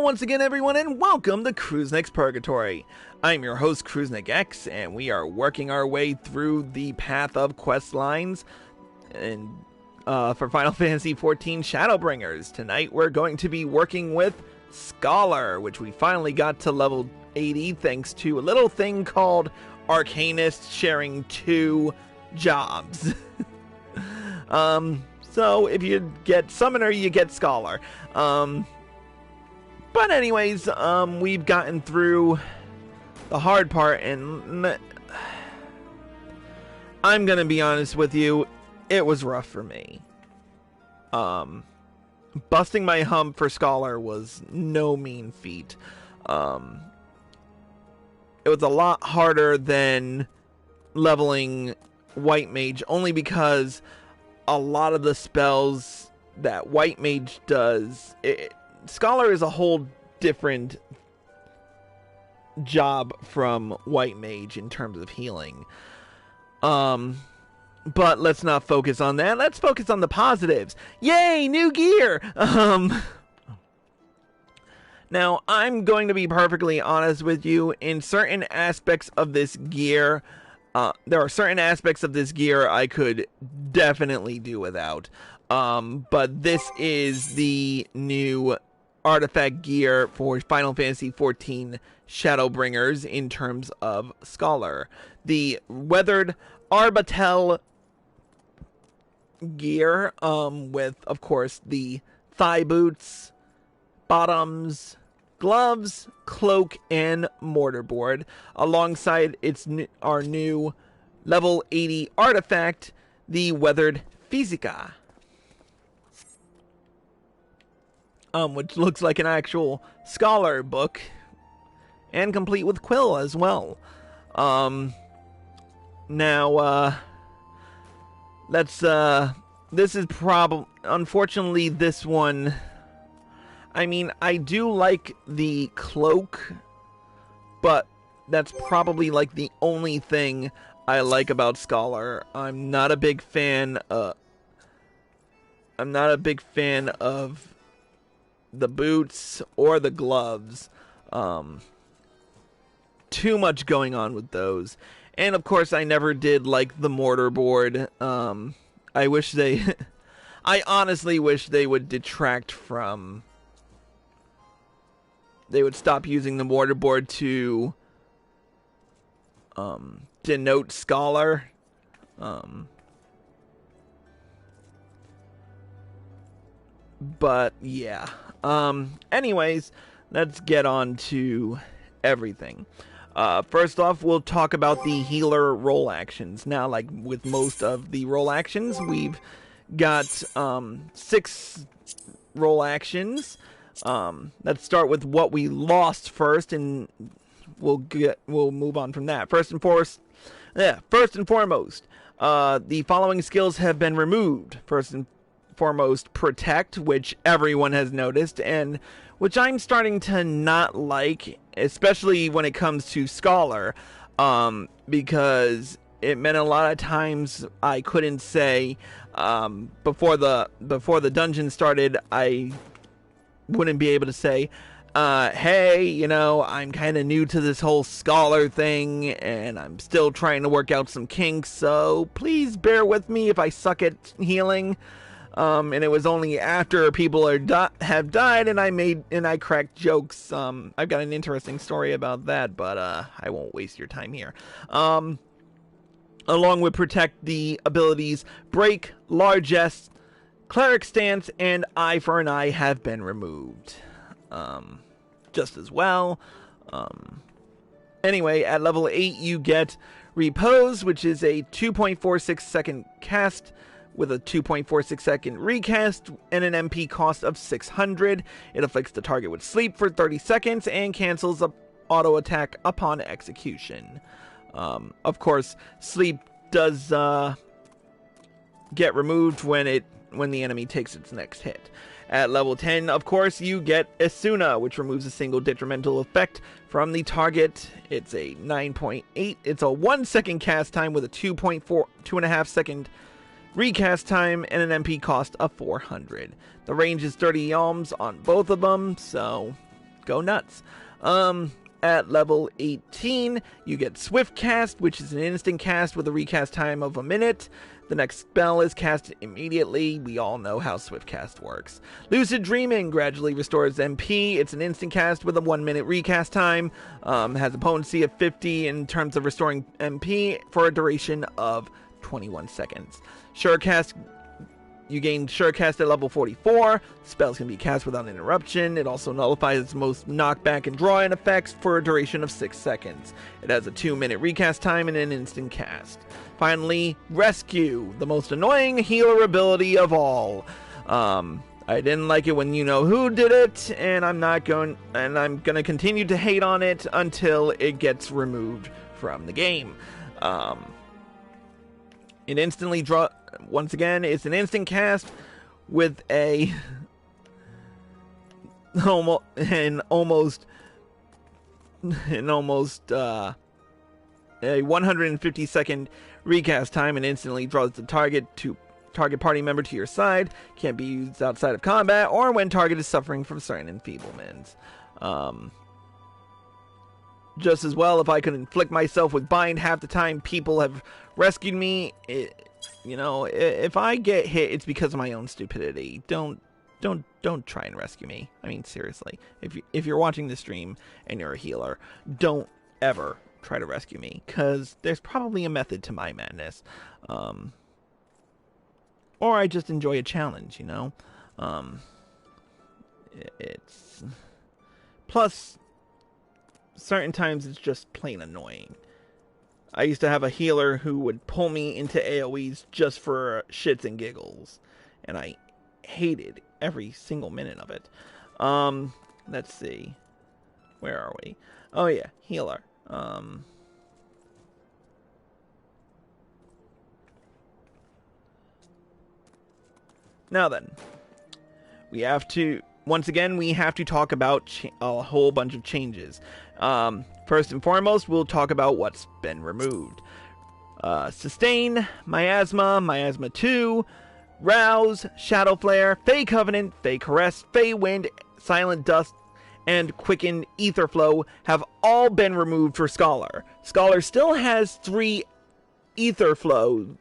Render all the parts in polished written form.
once again, everyone, and welcome to Cruisenix Purgatory. I'm your host, Cruisenix X, and we are working our way through the path of quest lines and for Final Fantasy XIV Shadowbringers. Tonight, we're going to be working with Scholar, which we finally got to level 80 thanks to a little thing called Arcanist sharing 2 jobs. So if you get Summoner, you get Scholar. But anyways, we've gotten through the hard part, and I'm gonna be honest with you, it was rough for me. Busting my hump for Scholar was no mean feat. It was a lot harder than leveling White Mage, only because a lot of the spells that White Mage does, Scholar is a whole different job from White Mage in terms of healing. But let's not focus on that. Let's focus on the positives. Yay, new gear! Now, I'm going to be perfectly honest with you. In certain aspects of this gear, there are certain aspects of this gear I could definitely do without. But this is the new artifact gear for Final Fantasy XIV Shadowbringers in terms of Scholar. The weathered Arbatel gear, with, of course, the thigh boots, bottoms, gloves, cloak, and mortarboard, alongside our new level 80 artifact, the weathered Physica. Which looks like an actual Scholar book, and complete with quill as well. Now, this is unfortunately, this one, I mean, I do like the cloak, but that's probably like the only thing I like about Scholar. I'm not a big fan of the boots or the gloves. Too much going on with those. And of course, I never did like the mortarboard. I honestly wish they would detract from... They would stop using the mortarboard to denote Scholar. But yeah. Anyways, let's get on to everything. First off, we'll talk about the healer role actions. Now, like with most of the role actions, we've got 6 role actions. Let's start with what we lost first, and we'll move on from that. First and foremost, the following skills have been removed. First and foremost, Protect, which everyone has noticed, and which I'm starting to not like, especially when it comes to Scholar, because it meant a lot of times I couldn't say, before the dungeon started, I wouldn't be able to say, hey, you know, I'm kind of new to this whole Scholar thing, and I'm still trying to work out some kinks, so please bear with me if I suck at healing. And it was only after people have died and I cracked jokes. I've got an interesting story about that, but I won't waste your time here. Along with Protect, the abilities Break, Largesse, Cleric Stance, and Eye for an Eye have been removed. Just as well. Anyway, at level 8 you get Repose, which is a 2.46 second cast with a 2.46 second recast and an MP cost of 600. It afflicts the target with sleep for 30 seconds and cancels an auto attack upon execution. Of course, sleep does get removed when the enemy takes its next hit. At level 10, of course, you get Asuna, which removes a single detrimental effect from the target. It's a 9.8. It's a 1 second cast time with a 2.5 second recast time, and an MP cost of 400. The range is 30 yalms on both of them, so go nuts. At level 18, you get Swift Cast, which is an instant cast with a recast time of a minute. The next spell is cast immediately. We all know how Swift Cast works. Lucid Dreaming gradually restores MP. It's an instant cast with a 1 minute recast time. Has a potency of 50 in terms of restoring MP for a duration of 21 seconds. Surecast, you gain Surecast at level 44. Spells can be cast without interruption. It also nullifies most knockback and draw-in effects for a duration of 6 seconds. It has a 2 minute recast time and an instant cast. Finally, Rescue, the most annoying healer ability of all. I didn't like it when you know who did it, and I'm gonna continue to hate on it until it gets removed from the game. It instantly once again, it's an instant cast with a almost a 150 second recast time, and instantly draws the target party member to your side. Can't be used outside of combat or when target is suffering from certain enfeeblements. Just as well, if I could inflict myself with bind half the time people have rescued me, if I get hit, it's because of my own stupidity. Don't try and rescue me. I mean, seriously, if you're watching the stream and you're a healer, don't ever try to rescue me, because there's probably a method to my madness. Or I just enjoy a challenge, it's plus certain times it's just plain annoying. I used to have a healer who would pull me into AoEs just for shits and giggles, and I hated every single minute of it. Let's see, where are we? Oh yeah, healer. Now then, we have to talk about a whole bunch of changes. First and foremost, we'll talk about what's been removed. Sustain, Miasma, Miasma 2, Rouse, Shadow Flare, Fey Covenant, Fey Caress, Fey Wind, Silent Dust, and Quickened Ether Flow have all been removed for Scholar. Scholar still has 3 Ether Flow,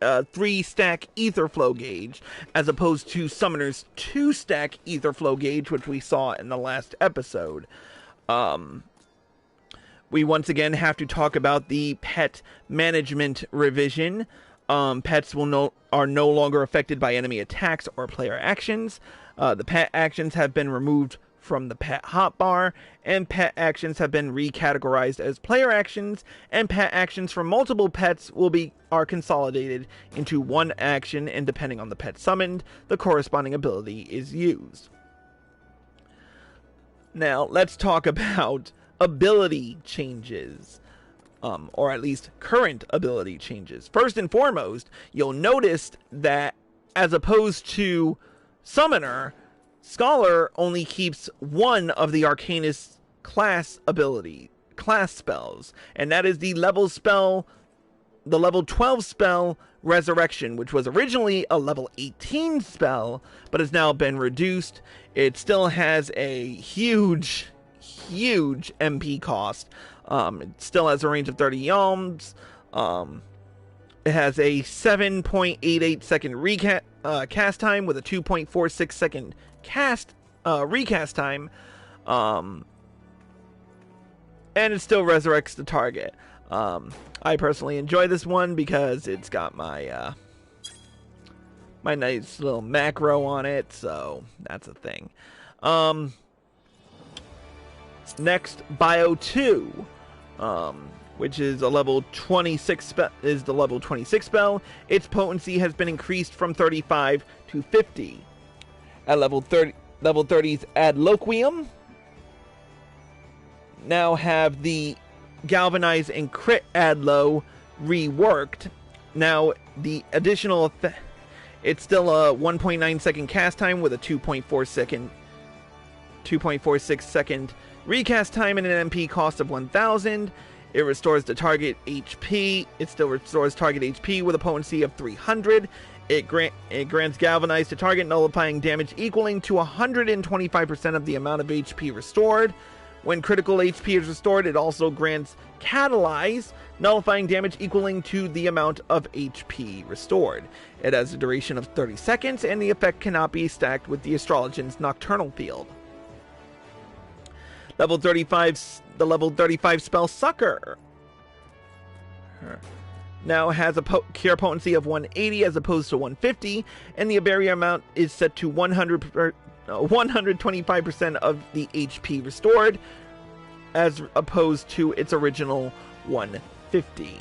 3-stack Ether Flow gauge, as opposed to Summoner's 2-stack Ether Flow gauge, which we saw in the last episode. We once again have to talk about the pet management revision. Pets are no longer affected by enemy attacks or player actions. The pet actions have been removed from the pet hotbar, and pet actions have been recategorized as player actions, and pet actions from multiple pets are consolidated into one action, and depending on the pet summoned, the corresponding ability is used. Now, let's talk about ability changes, or at least current ability changes. First and foremost, you'll notice that as opposed to Summoner, Scholar only keeps one of the Arcanist class spells, and that is the level 12 spell Resurrection, which was originally a level 18 spell, but has now been reduced. It still has a huge MP cost. It still has a range of 30 yalms. It has a 7.88 second cast time with a 2.46 second recast time, and it still resurrects the target. I personally enjoy this one because it's got my my nice little macro on it, so that's a thing. Next, Bio 2, which is a level 26 is the level 26 spell. Its potency has been increased from 35 to 50. At level 30's Adloquium now have the Galvanize and Crit Adlo reworked. Now the additional it's still a 1.9 second cast time with a 2.46 second recast time and an MP cost of 1,000. It restores the target HP. It still restores target HP with a potency of 300. It grants Galvanize to target, nullifying damage equaling to 125% of the amount of HP restored. When critical HP is restored, it also grants Catalyze, nullifying damage equaling to the amount of HP restored. It has a duration of 30 seconds, and the effect cannot be stacked with the Astrologian's Nocturnal Field. Level 35, the level 35 spell Sucker now has a cure potency of 180 as opposed to 150, and the barrier amount is set to 125% of the HP restored, as opposed to its original 150.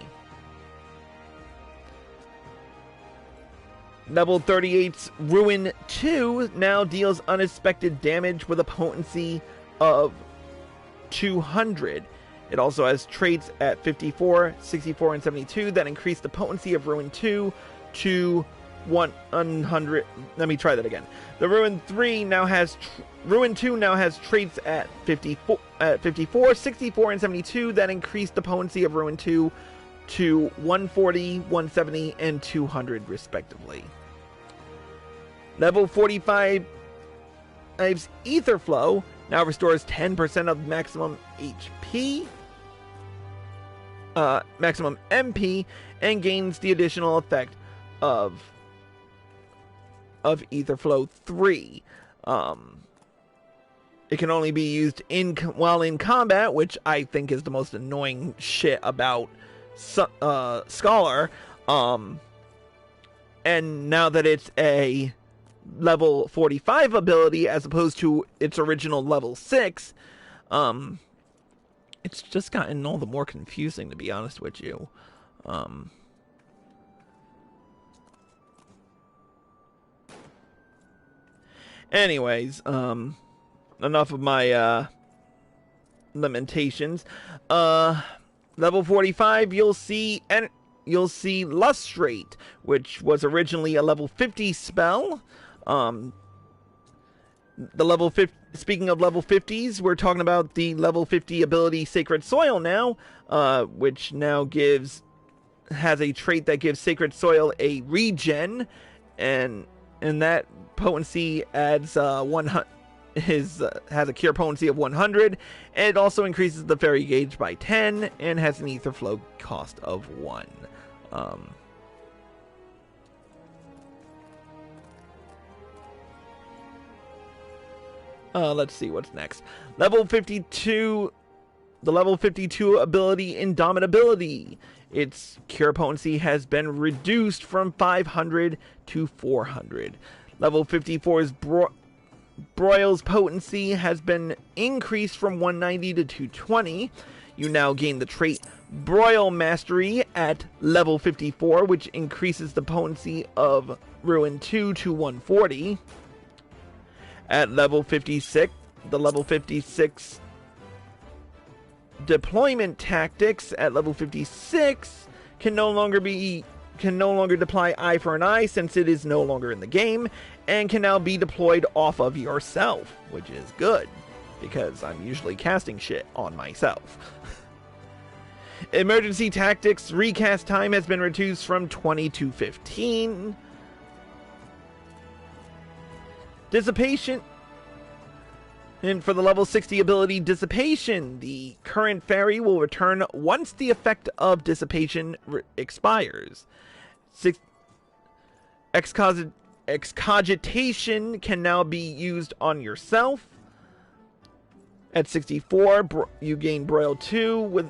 Level 38's Ruin 2 now deals unexpected damage with a potency of 200. It also has traits at 54, 64, and 72 that increase the potency of Ruin 2 to 100. Let me try that again. The Ruin 2 now has traits at 54, 64, and 72 that increase the potency of Ruin 2 to 140, 170, and 200 respectively. Level 45's Ether Flow now restores 10% of maximum HP, maximum MP, and gains the additional effect of Ether Flow 3. It can only be used while in combat, which I think is the most annoying shit about Scholar. And now that it's a level 45 ability as opposed to its original level 6, it's just gotten all the more confusing, to be honest with you. Anyways, enough of my lamentations. Level 45, you'll see Lustrate, which was originally a level 50 spell. The level 50, speaking of level 50s, we're talking about the level 50 ability Sacred Soil now, which now has a trait that gives Sacred Soil a regen, and that potency adds 100. Has a cure potency of 100, and it also increases the fairy gauge by 10, and has an ether flow cost of 1. Let's see what's next. Level 52, the level 52 ability Indomitability. Its cure potency has been reduced from 500 to 400. Level 54's Broil's potency has been increased from 190 to 220. You now gain the trait Broil Mastery at level 54, which increases the potency of Ruin 2 to 140. At level 56, the level 56 Deployment Tactics at level 56 can no longer deploy Eye for an Eye since it is no longer in the game, and can now be deployed off of yourself, which is good, because I'm usually casting shit on myself. Emergency Tactics recast time has been reduced from 20 to 15. Dissipation. And for the level 60 ability Dissipation, the current fairy will return once the effect of Dissipation expires. Excogitation can now be used on yourself. At 64, you gain Broil 2. With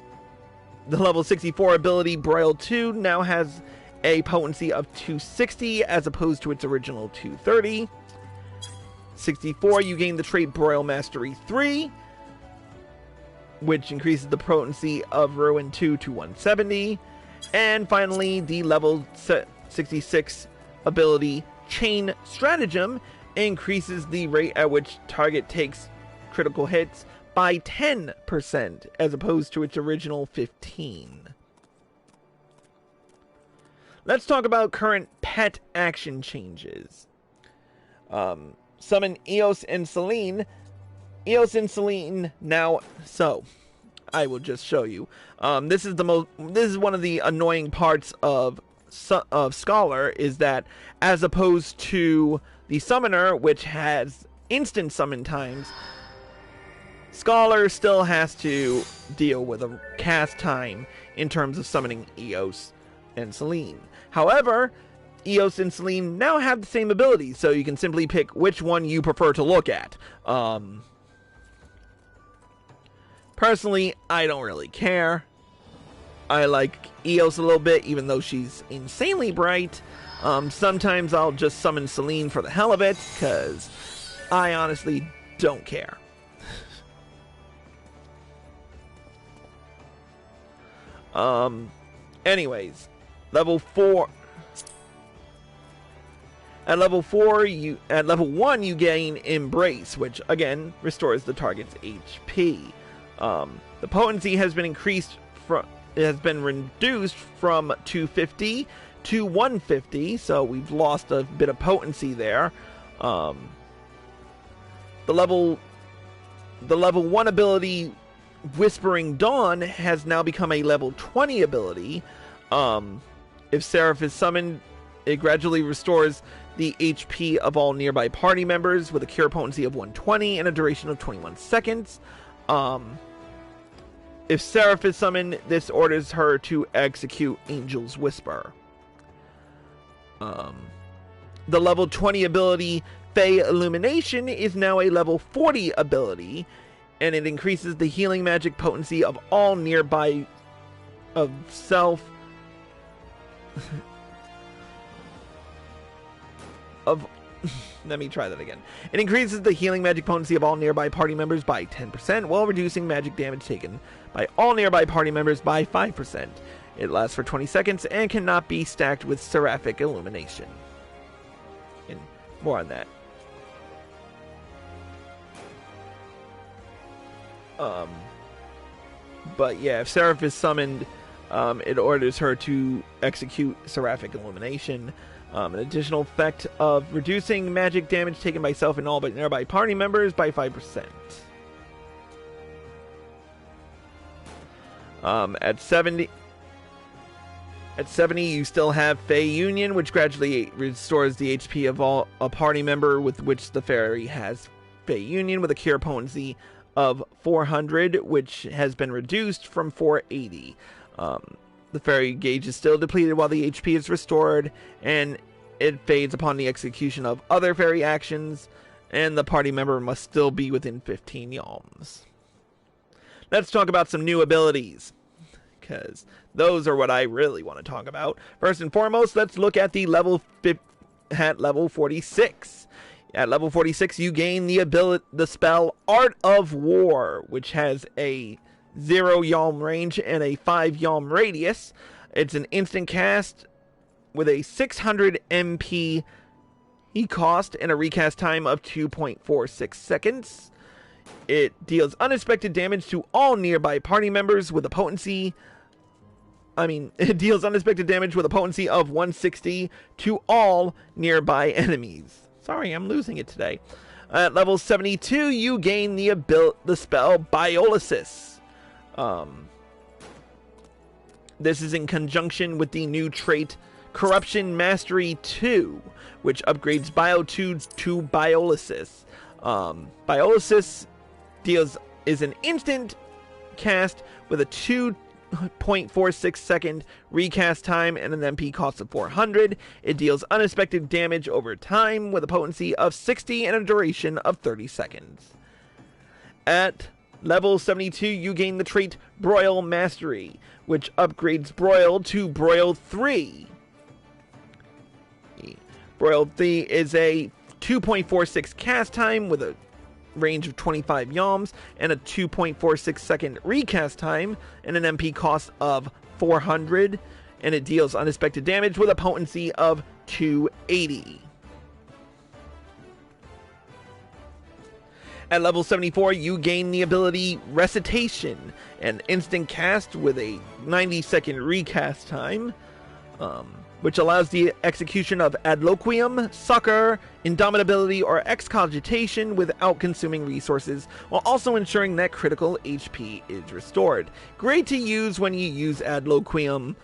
the level 64 ability, Broil 2 now has a potency of 260 as opposed to its original 230. 64, you gain the trait Broil Mastery 3, which increases the potency of Ruin 2 to 170. And finally, the level 66 ability Chain Stratagem increases the rate at which target takes critical hits by 10% as opposed to its original 15. Let's talk about current pet action changes. Summon Eos and Selene. Eos and Selene now. So, I will just show you. This is one of the annoying parts of Scholar, is that as opposed to the Summoner, which has instant summon times, Scholar still has to deal with a cast time in terms of summoning Eos and Selene. However, Eos and Selene now have the same abilities, so you can simply pick which one you prefer to look at. Personally, I don't really care. I like Eos a little bit, even though she's insanely bright. Sometimes I'll just summon Selene for the hell of it, because I honestly don't care. Anyways, level 4. At level 1 you gain Embrace, which again restores the target's HP. The potency has been reduced from 250 to 150, so we've lost a bit of potency there. The level 1 ability, Whispering Dawn, has now become a level 20 ability. If Seraph is summoned, it gradually restores the HP of all nearby party members with a cure potency of 120 and a duration of 21 seconds. If Seraph is summoned, this orders her to execute Angel's Whisper. The level 20 ability, Fey Illumination, is now a level 40 ability, and it increases the healing magic potency of all nearby of self let me try that again. It increases the healing magic potency of all nearby party members by 10%, while reducing magic damage taken by all nearby party members by 5%. It lasts for 20 seconds and cannot be stacked with Seraphic Illumination. And more on that. But yeah, if Seraph is summoned, it orders her to execute Seraphic Illumination. An additional effect of reducing magic damage taken by self and all but nearby party members by 5%. At 70, you still have Fey Union, which gradually restores the HP of all a party member with which the fairy has Fey Union, with a cure potency of 400, which has been reduced from 480. The fairy gauge is still depleted while the HP is restored, and it fades upon the execution of other fairy actions, and the party member must still be within 15 yalms. Let's talk about some new abilities, because those are what I really want to talk about. First and foremost, let's look at the level 46. At level 46, you gain the spell Art of War, which has a 0 yalm range and a 5 yalm radius. It's an instant cast with a 600 MP cost and a recast time of 2.46 seconds. It deals unexpected damage to all nearby party members with a potency. It deals unexpected damage with a potency of 160 to all nearby enemies. Sorry, I'm losing it today. At level 72, you gain the spell Biolysis. This is in conjunction with the new trait Corruption Mastery 2, which upgrades Biotudes to Biolysis. Biolysis is an instant cast with a 2.46 second recast time and an MP cost of 400. It deals unexpected damage over time with a potency of 60 and a duration of 30 seconds. At level 72, you gain the trait Broil Mastery, which upgrades Broil to Broil 3. Broil 3 is a 2.46 cast time with a range of 25 yalms and a 2.46 second recast time and an MP cost of 400, and it deals unexpected damage with a potency of 280. At level 74, you gain the ability Recitation, an instant cast with a 90-second recast time, which allows the execution of adloquium, succor, indomitability, or excogitation without consuming resources, while also ensuring that critical HP is restored. Great to use when you use adloquium,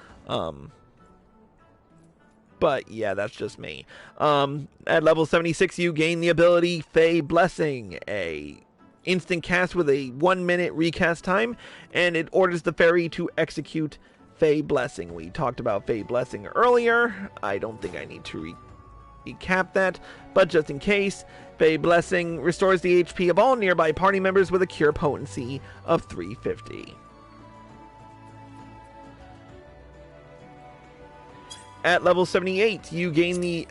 but yeah, that's just me. At level 76, you gain the ability Fey Blessing, a instant cast with a 1-minute recast time, and it orders the fairy to execute Fey Blessing. We talked about Fey Blessing earlier. I don't think I need to recap that, but just in case, Fey Blessing restores the HP of all nearby party members with a cure potency of 350. At level 78, you gain the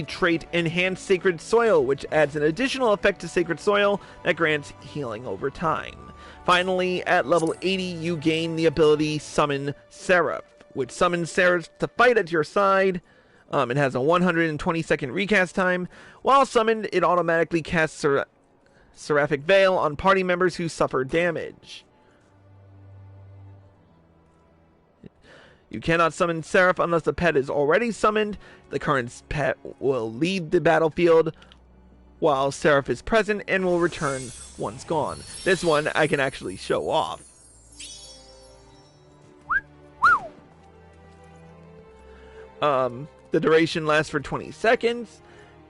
trait Enhanced Sacred Soil, which adds an additional effect to Sacred Soil that grants healing over time. Finally, at level 80, you gain the ability Summon Seraph, which summons Seraph to fight at your side. It has a 120-second recast time. While summoned, it automatically casts Seraphic Veil on party members who suffer damage. You cannot summon Seraph unless the pet is already summoned. The current pet will leave the battlefield while Seraph is present and will return once gone. This one I can actually show off. The duration lasts for 20 seconds.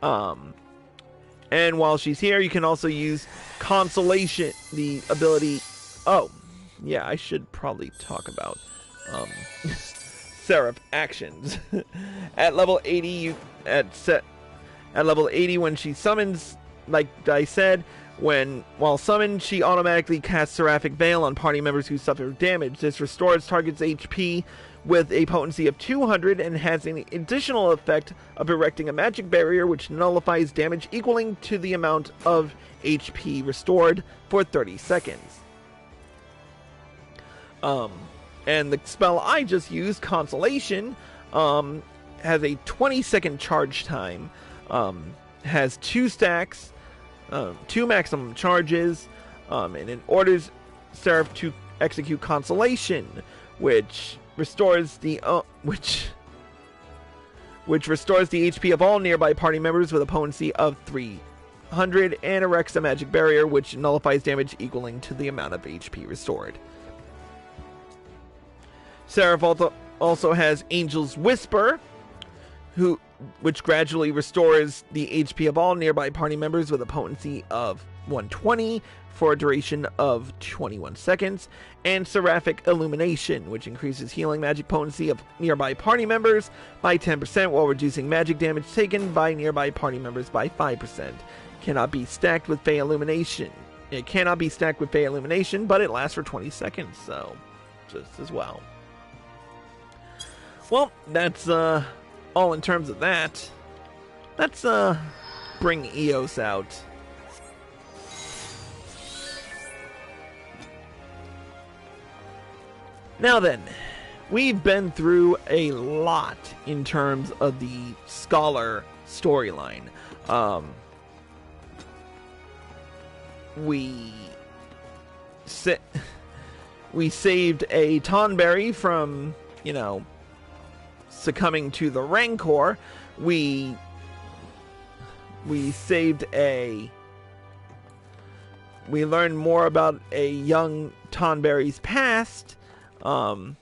And while she's here, you can also use Consolation, the ability... Oh, yeah, I should probably talk about Seraph actions. At level 80, at level 80, when she summons, like I said, while summoned, she automatically casts Seraphic Veil on party members who suffer damage. This restores target's HP with a potency of 200 and has an additional effect of erecting a magic barrier which nullifies damage equaling to the amount of HP restored for 30 seconds. And the spell I just used, Consolation, has a 20-second charge time, has 2 stacks, 2 maximum charges, and it orders Seraph to execute Consolation, which restores the restores the HP of all nearby party members with a potency of 300 and erects a magic barrier which nullifies damage equaling to the amount of HP restored. Seraph also has Angel's Whisper, which gradually restores the HP of all nearby party members with a potency of 120 for a duration of 21 seconds, and Seraphic Illumination, which increases healing magic potency of nearby party members by 10% while reducing magic damage taken by nearby party members by 5%. Cannot be stacked with Fey Illumination. It cannot be stacked with Fey Illumination, but it lasts for 20 seconds, so just as well. Well, that's all in terms of that. Let's bring Eos out. Now then, we've been through a lot in terms of the Scholar storyline. We saved a Tonberry from, succumbing to the Rancor. We learned more about a young Tonberry's past. And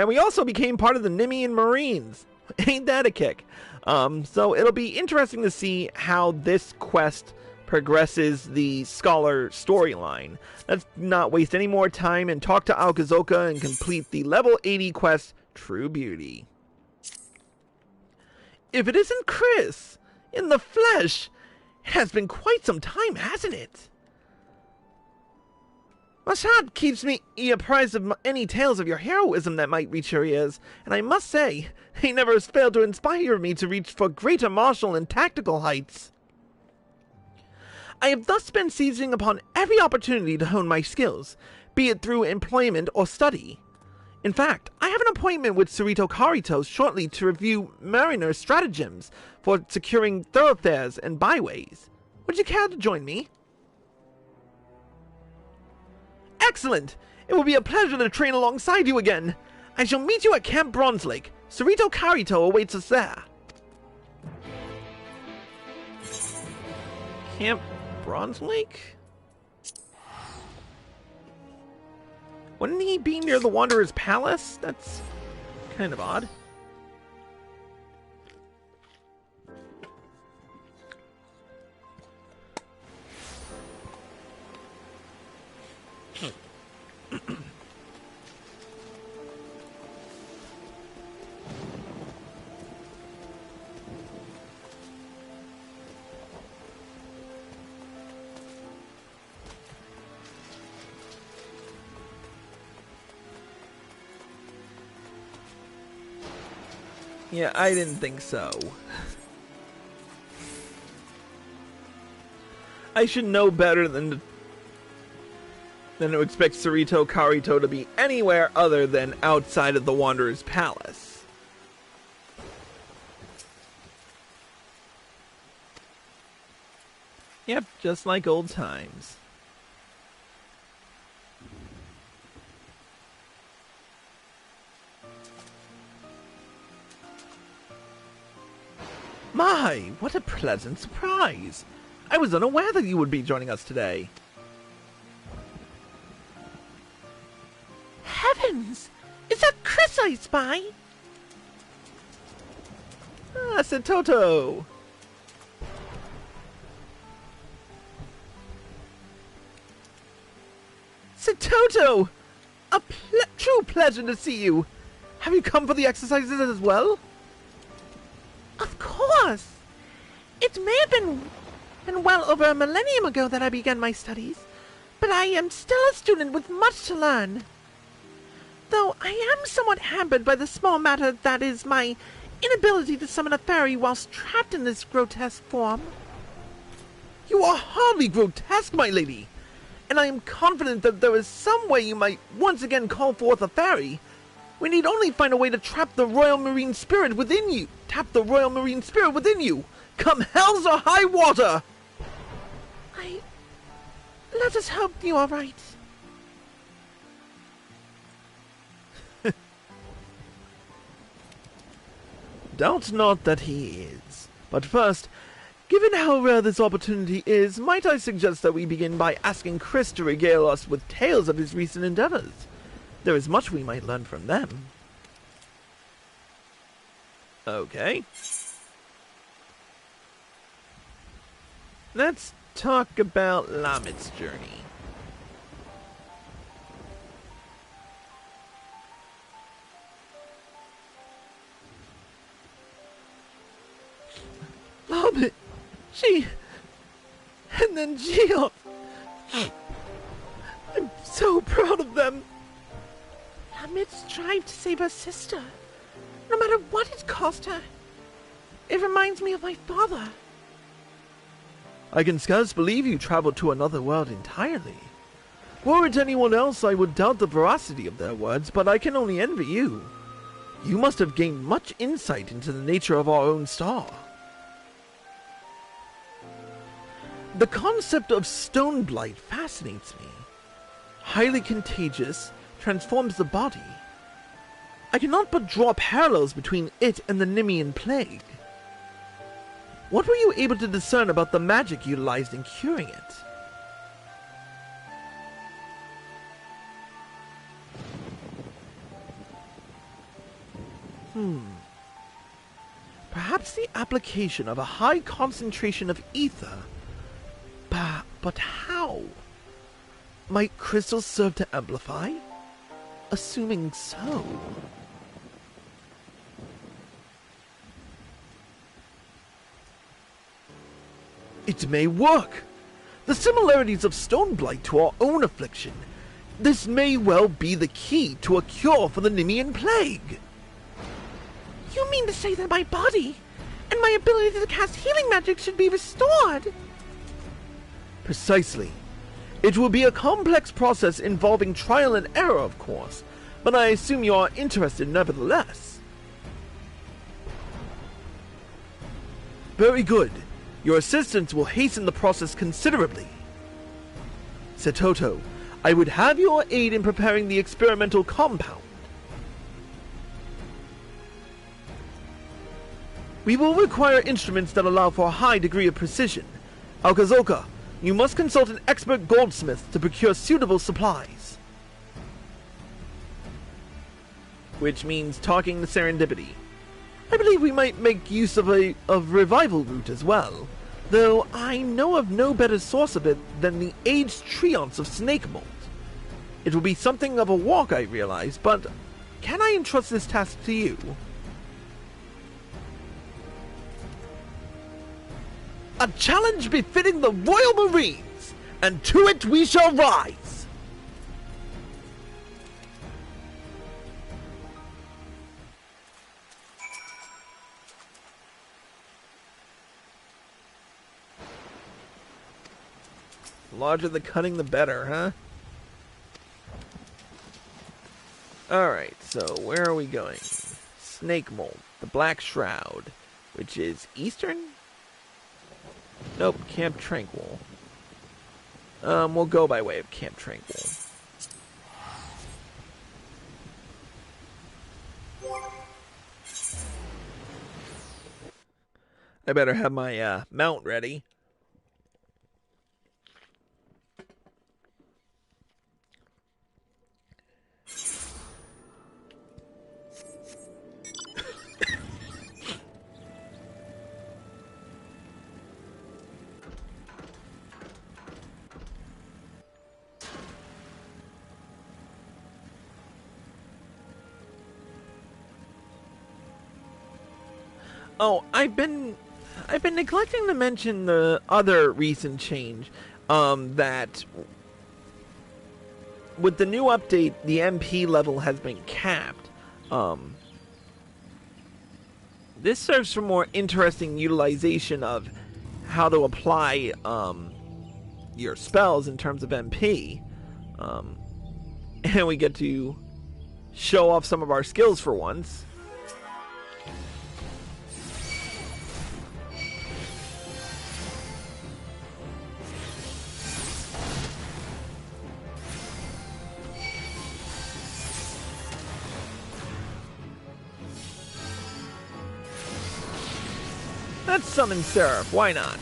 we also became part of the Nemean Marines. Ain't that a kick? So it'll be interesting to see how this quest progresses the Scholar storyline. Let's not waste any more time and talk to Alka Zolka and complete the level 80 quest, True Beauty. If it isn't Chris, in the flesh, it has been quite some time, hasn't it? Mashad keeps me apprised of any tales of your heroism that might reach your ears, and I must say, he never has failed to inspire me to reach for greater martial and tactical heights. I have thus been seizing upon every opportunity to hone my skills, be it through employment or study. In fact, I have an appointment with Sarito Karitos shortly to review mariner stratagems for securing thoroughfares and byways. Would you care to join me? Excellent! It will be a pleasure to train alongside you again. I shall meet you at Camp Bronze Lake. Sarito Karito awaits us there. Camp Bronze Lake? Wouldn't he be near the Wanderer's Palace? That's kind of odd. Yeah, I didn't think so. I should know better than to expect Sarito Karito to be anywhere other than outside of the Wanderer's Palace. Yep, just like old times. My, what a pleasant surprise! I was unaware that you would be joining us today. Heavens! Is that Chris I spy? Ah, Setoto! Setoto! A true pleasure to see you! Have you come for the exercises as well? Of course! It may have been well over a millennium ago that I began my studies, but I am still a student with much to learn. Though I am somewhat hampered by the small matter that is my inability to summon a fairy whilst trapped in this grotesque form. You are hardly grotesque, my lady, and I am confident that there is some way you might once again call forth a fairy. We need only find a way to trap the royal marine spirit within you. Tap the royal marine spirit within you. Come hells or high water! Let us hope you are right. Doubt not that he is. But first, given how rare this opportunity is, might I suggest that we begin by asking Chris to regale us with tales of his recent endeavors. There is much we might learn from them. Okay. Let's talk about Lamit's journey. Lamit! She... and then Geoff! I'm so proud of them! Lamit strived to save her sister, no matter what it cost her. It reminds me of my father. I can scarce believe you traveled to another world entirely. Were it anyone else, I would doubt the veracity of their words, but I can only envy you. You must have gained much insight into the nature of our own star. The concept of stone blight fascinates me. Highly contagious, transforms the body. I cannot but draw parallels between it and the Nemean plague. What were you able to discern about the magic utilized in curing it? Perhaps the application of a high concentration of ether. But how? Might crystals serve to amplify? Assuming so. It may work. The similarities of stone blight to our own affliction. This may well be the key to a cure for the Nemean plague. You mean to say that my body and my ability to cast healing magic should be restored? Precisely. It will be a complex process involving trial and error, of course, but I assume you are interested nevertheless. Very good. Your assistance will hasten the process considerably. Setoto, I would have your aid in preparing the experimental compound. We will require instruments that allow for a high degree of precision. Alka Zolka, you must consult an expert goldsmith to procure suitable supplies. Which means talking to Serendipity. I believe we might make use of a revival route as well, though I know of no better source of it than the aged treants of snake mold. It will be something of a walk, I realize, but can I entrust this task to you? A challenge befitting the Royal Marines, and to it we shall rise! Larger the cutting, the better, huh? Alright, so where are we going? Snake Mold, the Black Shroud, which is eastern? Nope, Camp Tranquil. We'll go by way of Camp Tranquil. I better have my mount ready. Oh, I've been neglecting to mention the other recent change, that with the new update, the MP level has been capped. This serves for more interesting utilization of how to apply your spells in terms of MP, and we get to show off some of our skills for once. Let's summon Seraph, why not?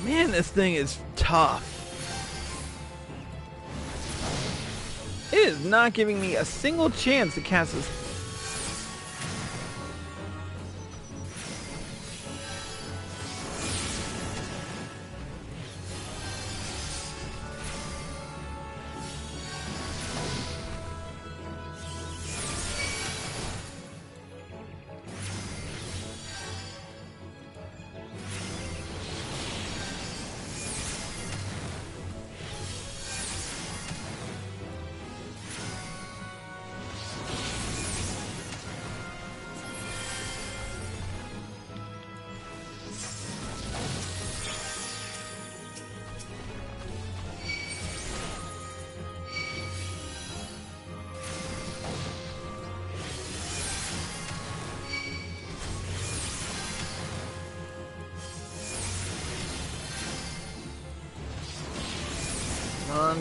Man, this thing is tough. It is not giving me a single chance to cast this.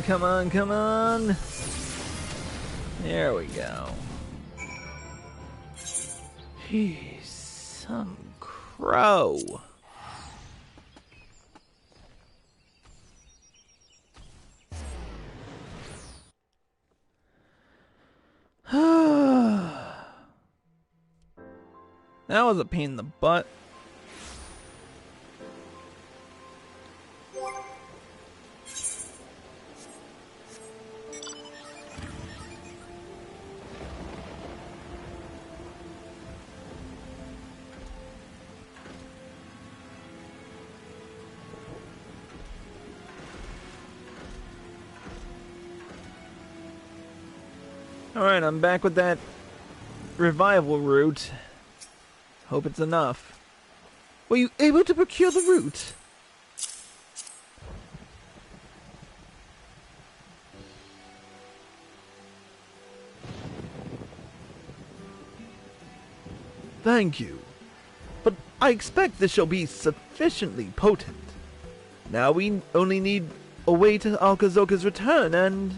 Come on, come on. There we go. Jeez, some crow. That was a pain in the butt. Alright, I'm back with that revival root. Hope it's enough. Were you able to procure the root? Thank you. But I expect this shall be sufficiently potent. Now we only need a way to Alka Zolka's return and...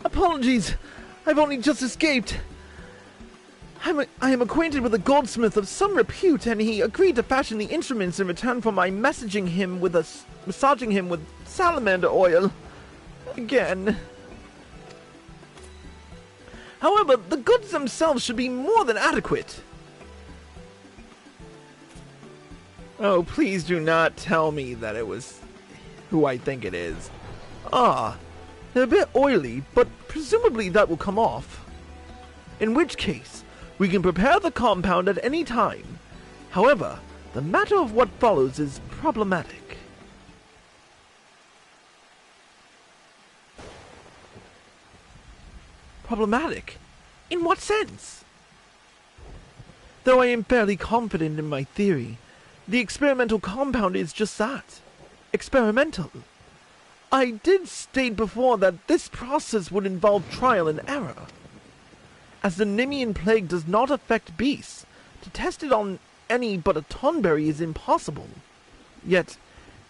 Apologies! I've only just escaped. I am acquainted with a goldsmith of some repute, and he agreed to fashion the instruments in return for my massaging him with salamander oil. Again. However, the goods themselves should be more than adequate. Oh, please do not tell me that it was who I think it is. Ah, they're a bit oily, but presumably that will come off. In which case, we can prepare the compound at any time. However, the matter of what follows is problematic. Problematic? In what sense? Though I am fairly confident in my theory, the experimental compound is just that. Experimental. I did state before that this process would involve trial and error. As the Nimian plague does not affect beasts, to test it on any but a tonberry is impossible. Yet,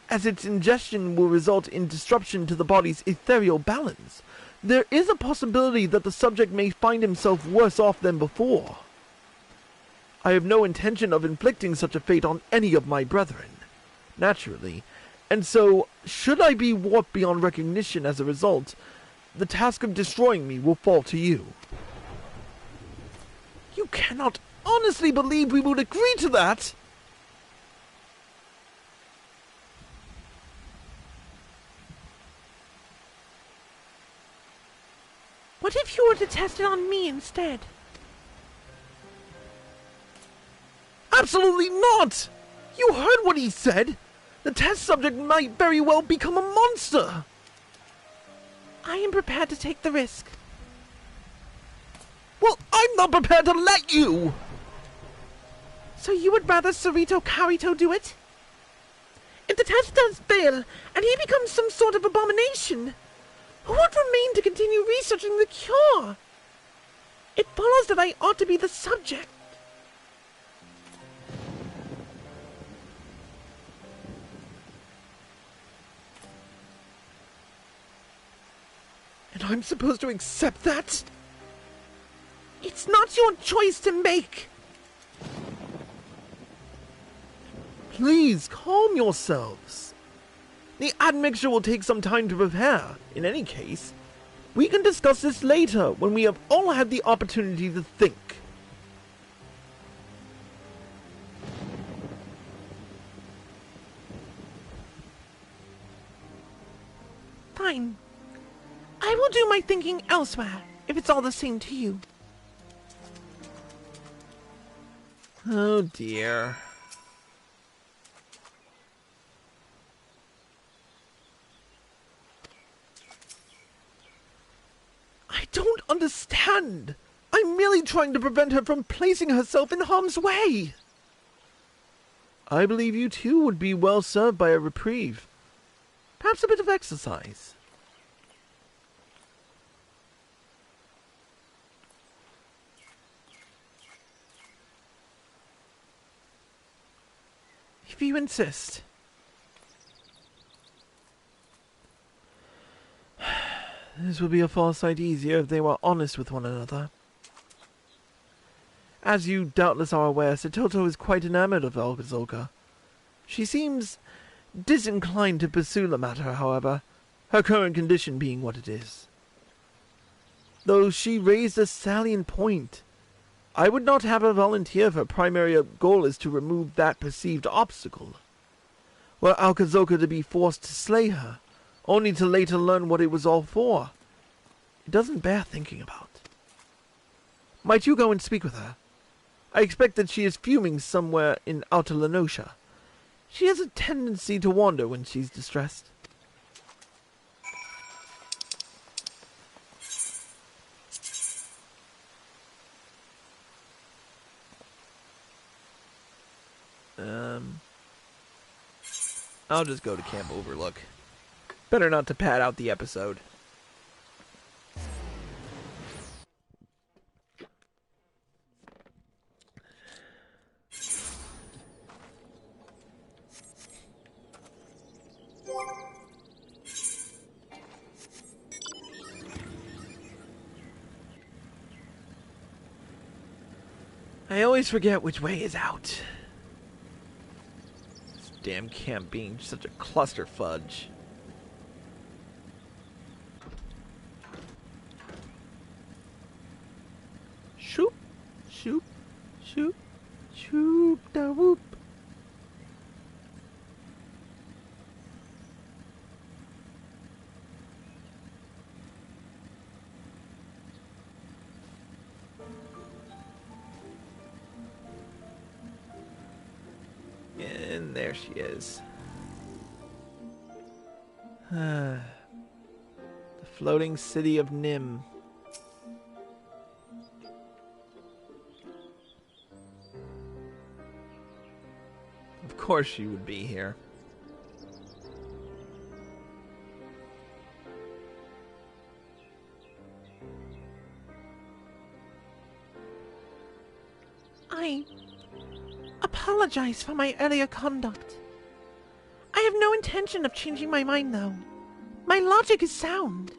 as its ingestion will result in disruption to the body's ethereal balance, there is a possibility that the subject may find himself worse off than before. I have no intention of inflicting such a fate on any of my brethren, naturally, and so, should I be warped beyond recognition as a result, the task of destroying me will fall to you. You cannot honestly believe we would agree to that? What if you were to test it on me instead? Absolutely not! You heard what he said! The test subject might very well become a monster! I am prepared to take the risk. Well, I'm not prepared to let you! So you would rather Sarito Karito do it? If the test does fail, and he becomes some sort of abomination, who would remain to continue researching the cure? It follows that I ought to be the subject. And I'm supposed to accept that? It's not your choice to make. Please, calm yourselves. The admixture will take some time to prepare. In any case, we can discuss this later when we have all had the opportunity to think. Fine. I will do my thinking elsewhere, if it's all the same to you. Oh dear. I don't understand. I'm merely trying to prevent her from placing herself in harm's way. I believe you too would be well served by a reprieve. Perhaps a bit of exercise. If you insist. This would be a far sight easier if they were honest with one another. As you doubtless are aware, Satoto is quite enamored of Alka Zolka. She seems disinclined to pursue the matter, however, her current condition being what it is. Though she raised a salient point, I would not have her volunteer if her primary goal is to remove that perceived obstacle. Were Alka Zolka to be forced to slay her, only to later learn what it was all for, it doesn't bear thinking about. Might you go and speak with her? I expect that she is fuming somewhere in Outer Lenosha. She has a tendency to wander when she's distressed. I'll just go to Camp Overlook. Better not to pad out the episode. I always forget which way is out. This damn camp being such a cluster fudge. Shoop, shoop, shoop, shoop da whoop. And there she is. The floating city of Nim. Of course she would be here. I apologize for my earlier conduct. I have no intention of changing my mind, though. My logic is sound.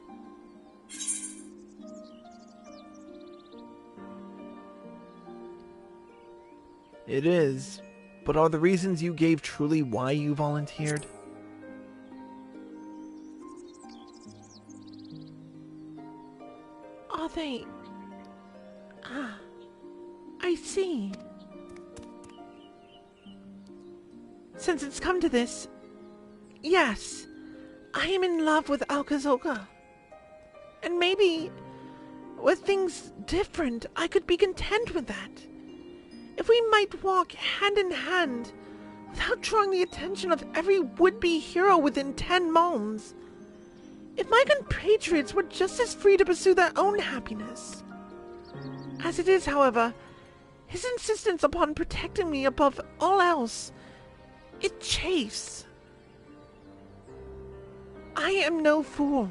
It is. But are the reasons you gave truly why you volunteered? Are they? Ah, I see. Since it's come to this, yes, I am in love with Alka Zolka. And maybe, were things different, I could be content with that. If we might walk hand in hand, without drawing the attention of every would-be hero within 10 moms. If my compatriots were just as free to pursue their own happiness. As it is, however, his insistence upon protecting me above all else, it chafes. I am no fool.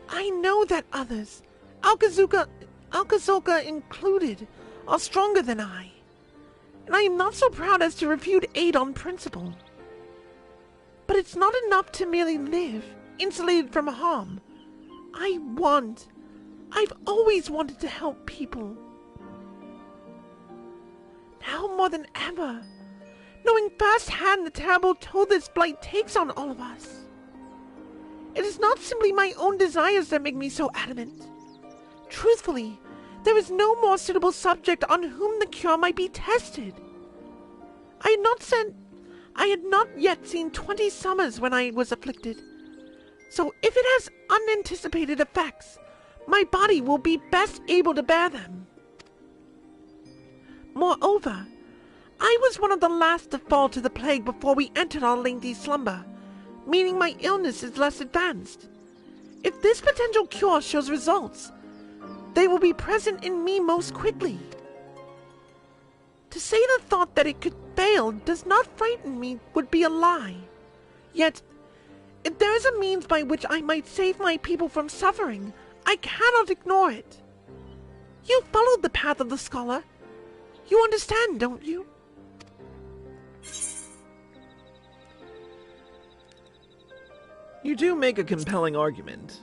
I know that others, Alka Zolka included, are stronger than I. And I am not so proud as to refuse aid on principle. But it's not enough to merely live, insulated from harm. I've always wanted to help people. Now more than ever, knowing firsthand the terrible toll this blight takes on all of us. It is not simply my own desires that make me so adamant. Truthfully, there is no more suitable subject on whom the cure might be tested. I had not yet seen 20 summers when I was afflicted. So if it has unanticipated effects, my body will be best able to bear them. Moreover, I was one of the last to fall to the plague before we entered our lengthy slumber, meaning my illness is less advanced. If this potential cure shows results, they will be present in me most quickly. To say the thought that it could fail does not frighten me would be a lie. Yet, if there is a means by which I might save my people from suffering, I cannot ignore it. You followed the path of the scholar. You understand, don't you? You do make a compelling argument.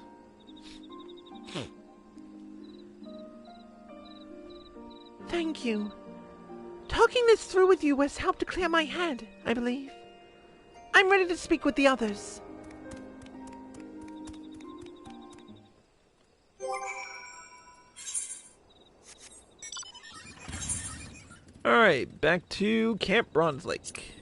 Thank you. Talking this through with you has helped to clear my head, I believe. I'm ready to speak with the others. Alright, back to Camp Bronze Lake.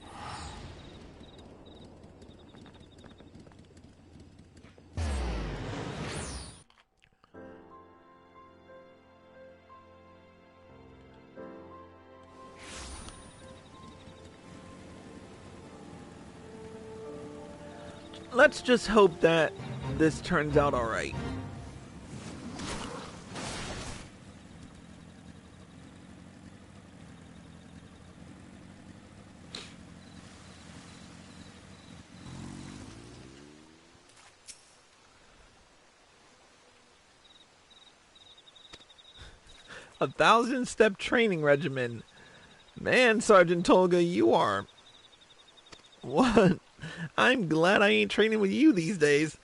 let's just hope that this turns out alright. A 1,000-step training regimen. Man, Sergeant Tolga, you are... What? I'm glad I ain't training with you these days.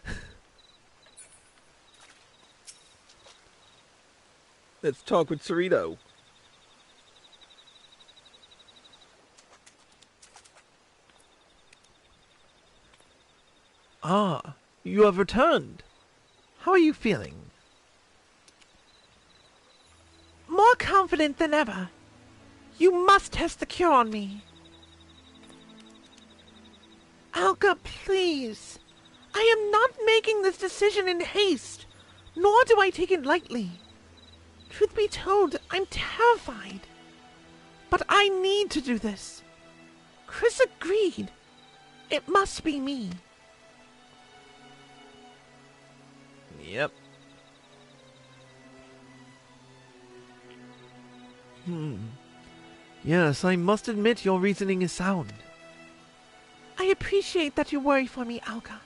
Let's talk with Cerrito. Ah, you have returned. How are you feeling? More confident than ever. You must test the cure on me. Alka, please. I am not making this decision in haste, nor do I take it lightly. Truth be told, I'm terrified. But I need to do this. Chris agreed. It must be me. Yep. Yes, I must admit your reasoning is sound. I appreciate that you worry for me, Alka.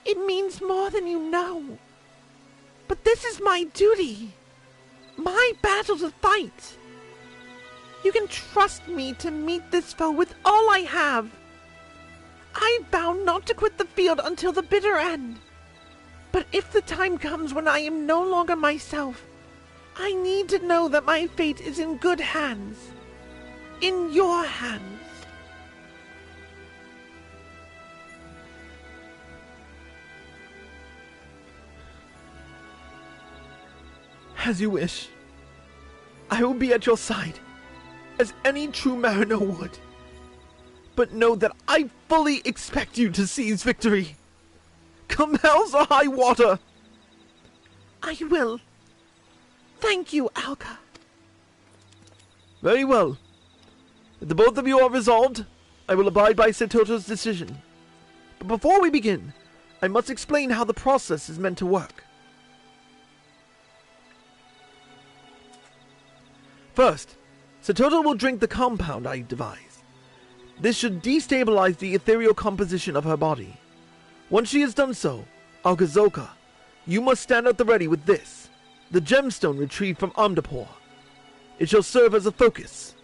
It means more than you know. But this is my duty. My battle to fight. You can trust me to meet this foe with all I have. I vow not to quit the field until the bitter end. But if the time comes when I am no longer myself, I need to know that my fate is in good hands. In your hands. As you wish. I will be at your side, as any true mariner would. But know that I fully expect you to seize victory. Come hell's or high water. I will. Thank you, Alka. Very well. If the both of you are resolved, I will abide by Setoto's decision. But before we begin, I must explain how the process is meant to work. First, Setoto will drink the compound I devise. This should destabilize the ethereal composition of her body. Once she has done so, Alka Zolka, you must stand at the ready with this, the gemstone retrieved from Omnipore. It shall serve as a focus.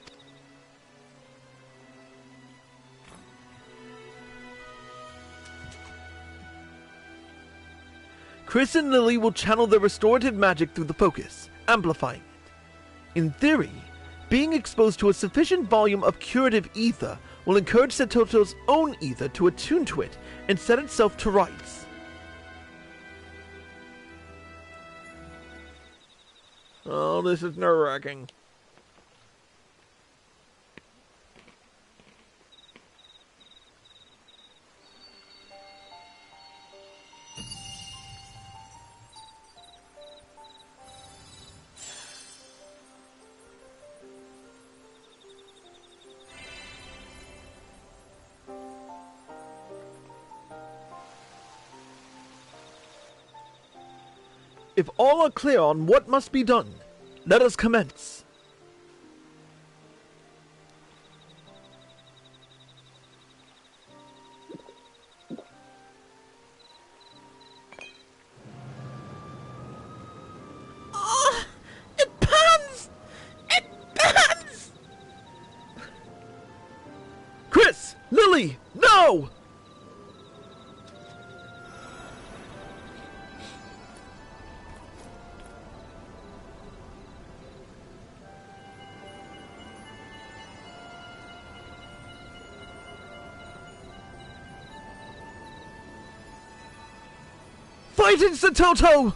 Chris and Lily will channel their restorative magic through the focus, amplifying it. In theory, being exposed to a sufficient volume of curative ether will encourage Setoto's own ether to attune to it and set itself to rights. Oh, this is nerve-wracking. If all are clear on what must be done, let us commence. Oh, it burns! It burns! Chris! Lily! No! Fighting Setoto!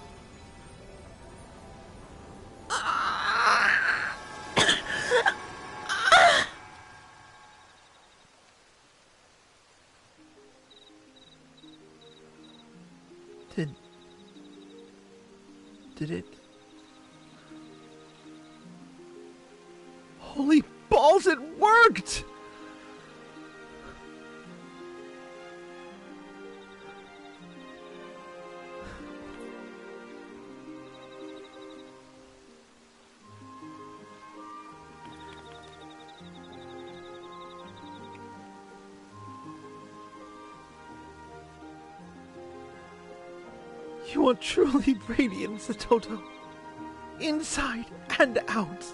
Did it? Holy balls, it worked! You are truly radiant, Satoto. Inside and out.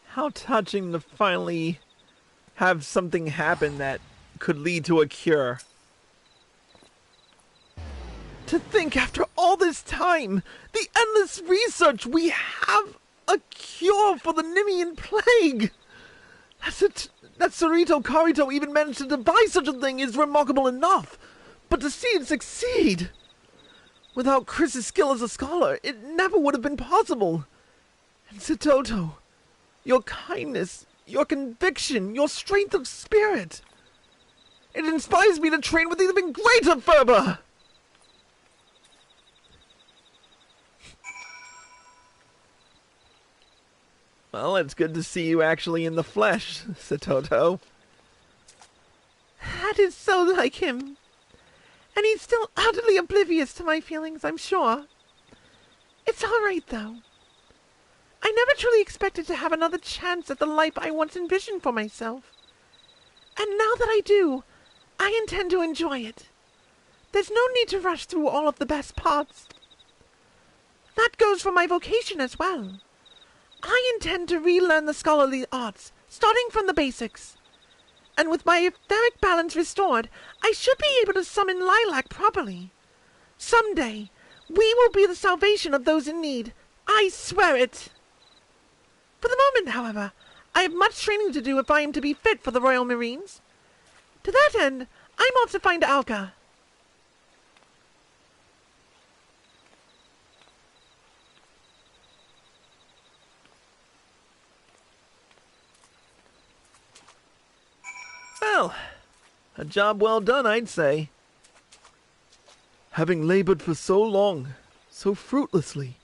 How touching to finally have something happen that could lead to a cure. To think after all this time, the endless research, we have a cure for the Nimian plague! That Sarito Karito even managed to devise such a thing is remarkable enough, but to see it succeed! Without Chris's skill as a scholar, it never would have been possible. And Satoto, your kindness, your conviction, your strength of spirit, it inspires me to train with even greater fervor! Well, it's good to see you actually in the flesh, Satoto. That is so like him. And he's still utterly oblivious to my feelings, I'm sure. It's all right, though. I never truly expected to have another chance at the life I once envisioned for myself. And now that I do, I intend to enjoy it. There's no need to rush through all of the best parts. That goes for my vocation as well. I intend to relearn the scholarly arts, starting from the basics. And with my etheric balance restored, I should be able to summon Lilac properly. Someday, we will be the salvation of those in need. I swear it. For the moment, however, I have much training to do if I am to be fit for the Royal Marines. To that end, I'm off to find Alka. Well, a job well done, I'd say. Having labored for so long, so fruitlessly,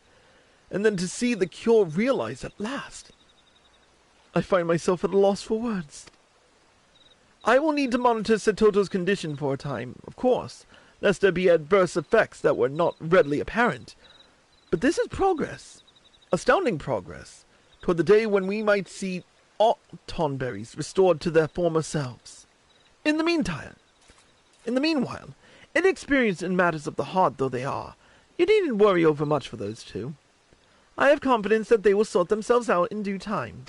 and then to see the cure realized at last, I find myself at a loss for words. I will need to monitor Satoto's condition for a time, of course, lest there be adverse effects that were not readily apparent. But this is progress, astounding progress, toward the day when we might see all Tonberries restored to their former selves. In the meanwhile, inexperienced in matters of the heart though they are, you needn't worry over much for those two. I have confidence that they will sort themselves out in due time.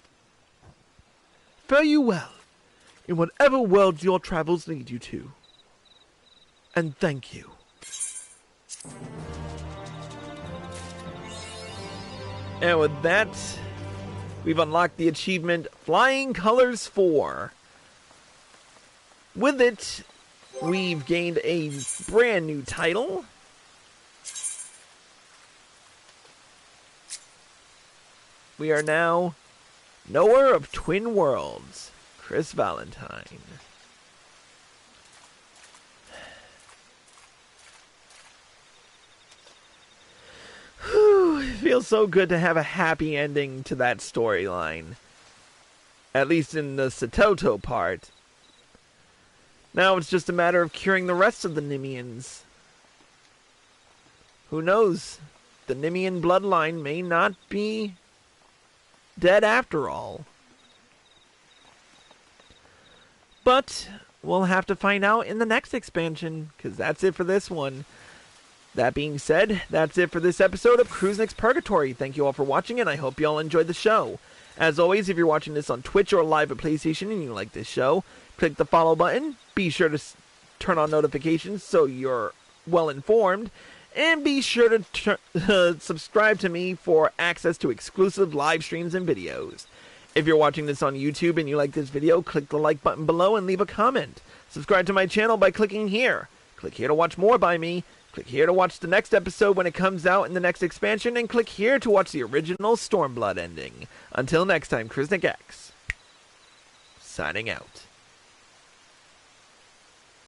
Fare you well, in whatever world your travels lead you to. And thank you. And with that, we've unlocked the achievement Flying Colors 4. With it, we've gained a brand new title. We are now Knower of Twin Worlds, Chris Valentine. Whew, it feels so good to have a happy ending to that storyline. At least in the Satoto part. Now it's just a matter of curing the rest of the Nimians. Who knows? The Nimian bloodline may not be dead after all. But we'll have to find out in the next expansion, because that's it for this one. That being said, that's it for this episode of Cruisnick's Purgatory. Thank you all for watching, and I hope you all enjoyed the show. As always, if you're watching this on Twitch or live at PlayStation and you like this show, click the follow button. Be sure to turn on notifications so you're well informed. And be sure to subscribe to me for access to exclusive live streams and videos. If you're watching this on YouTube and you like this video, click the like button below and leave a comment. Subscribe to my channel by clicking here. Click here to watch more by me. Click here to watch the next episode when it comes out in the next expansion. And click here to watch the original Stormblood ending. Until next time, Cruisnick X, signing out.